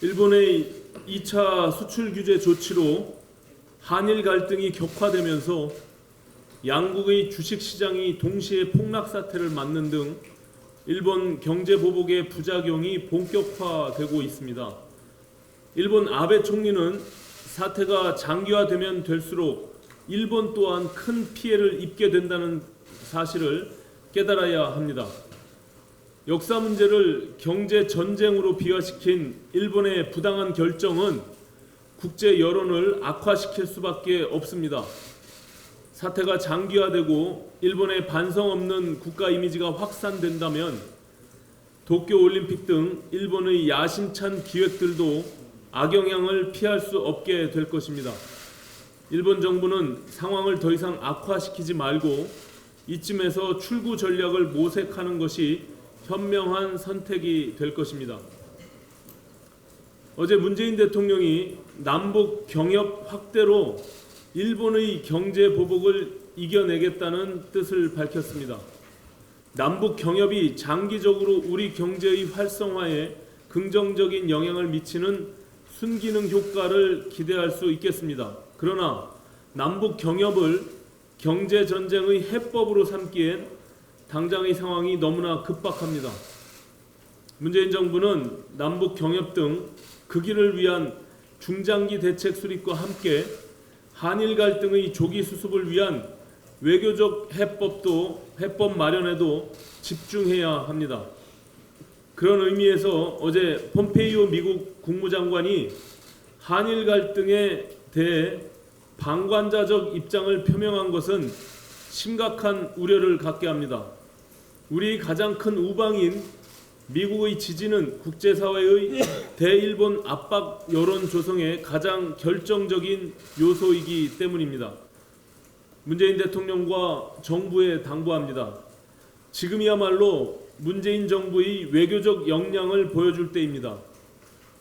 일본의 2차 수출 규제 조치로 한일 갈등이 격화되면서 양국의 주식 시장이 동시에 폭락 사태를 맞는 등 일본 경제 보복의 부작용이 본격화되고 있습니다. 일본 아베 총리는 사태가 장기화되면 될수록 일본 또한 큰 피해를 입게 된다는 사실을 깨달아야 합니다. 역사 문제를 경제 전쟁으로 비화시킨 일본의 부당한 결정은 국제 여론을 악화시킬 수밖에 없습니다. 사태가 장기화되고 일본의 반성 없는 국가 이미지가 확산된다면 도쿄 올림픽 등 일본의 야심찬 기획들도 악영향을 피할 수 없게 될 것입니다. 일본 정부는 상황을 더 이상 악화시키지 말고 이쯤에서 출구 전략을 모색하는 것이 현명한 선택이 될 것입니다. 어제 문재인 대통령이 남북 경협 확대로 일본의 경제 보복을 이겨내겠다는 뜻을 밝혔습니다. 남북 경협이 장기적으로 우리 경제의 활성화에 긍정적인 영향을 미치는 순기능 효과를 기대할 수 있겠습니다. 그러나 남북 경협을 경제 전쟁의 해법으로 삼기엔 당장의 상황이 너무나 급박합니다. 문재인 정부는 남북 경협 등 그 길을 위한 중장기 대책 수립과 함께 한일 갈등의 조기 수습을 위한 외교적 해법 마련에도 집중해야 합니다. 그런 의미에서 어제 폼페이오 미국 국무장관이 한일 갈등에 대해 방관자적 입장을 표명한 것은 심각한 우려를 갖게 합니다. 우리 가장 큰 우방인 미국의 지지는 국제사회의 대일본 압박 여론 조성의 가장 결정적인 요소이기 때문입니다. 문재인 대통령과 정부에 당부합니다. 지금이야말로 문재인 정부의 외교적 역량을 보여줄 때입니다.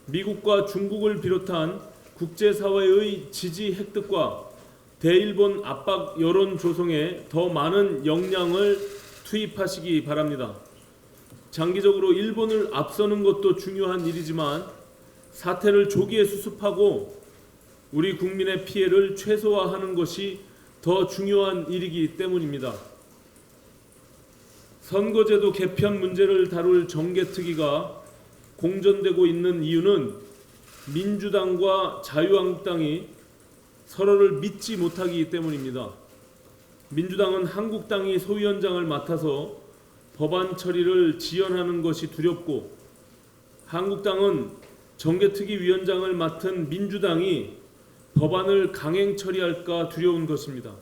미국과 중국을 비롯한 국제사회의 지지 획득과 대일본 압박 여론 조성에 더 많은 역량을 투입하시기 바랍니다. 장기적으로 일본을 앞서는 것도 중요한 일이지만 사태를 조기에 수습하고 우리 국민의 피해를 최소화하는 것이 더 중요한 일이기 때문입니다. 선거제도 개편 문제를 다룰 정개특위가 공전되고 있는 이유는 민주당과 자유한국당이 서로를 믿지 못하기 때문입니다. 민주당은 한국당이 소위원장을 맡아서 법안 처리를 지연하는 것이 두렵고 한국당은 정개특위 위원장을 맡은 민주당이 법안을 강행 처리할까 두려운 것입니다.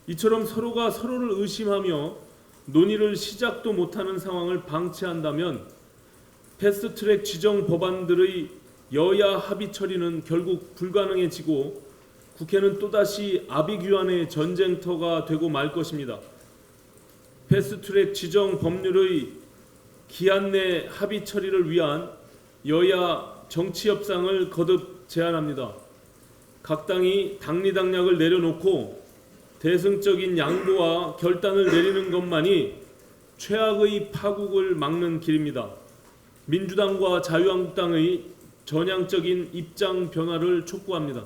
이처럼 서로가 서로를 의심하며 논의를 시작도 못하는 상황을 방치한다면 패스트트랙 지정 법안들의 여야 합의 처리는 결국 불가능해지고 국회는 또다시 아비규환의 전쟁터가 되고 말 것입니다. 패스트트랙 지정 법률의 기한 내 합의 처리를 위한 여야 정치 협상을 거듭 제안합니다. 각 당이 당리당략을 내려놓고 대승적인 양보와 결단을 내리는 것만이 최악의 파국을 막는 길입니다. 민주당과 자유한국당의 전향적인 입장 변화를 촉구합니다.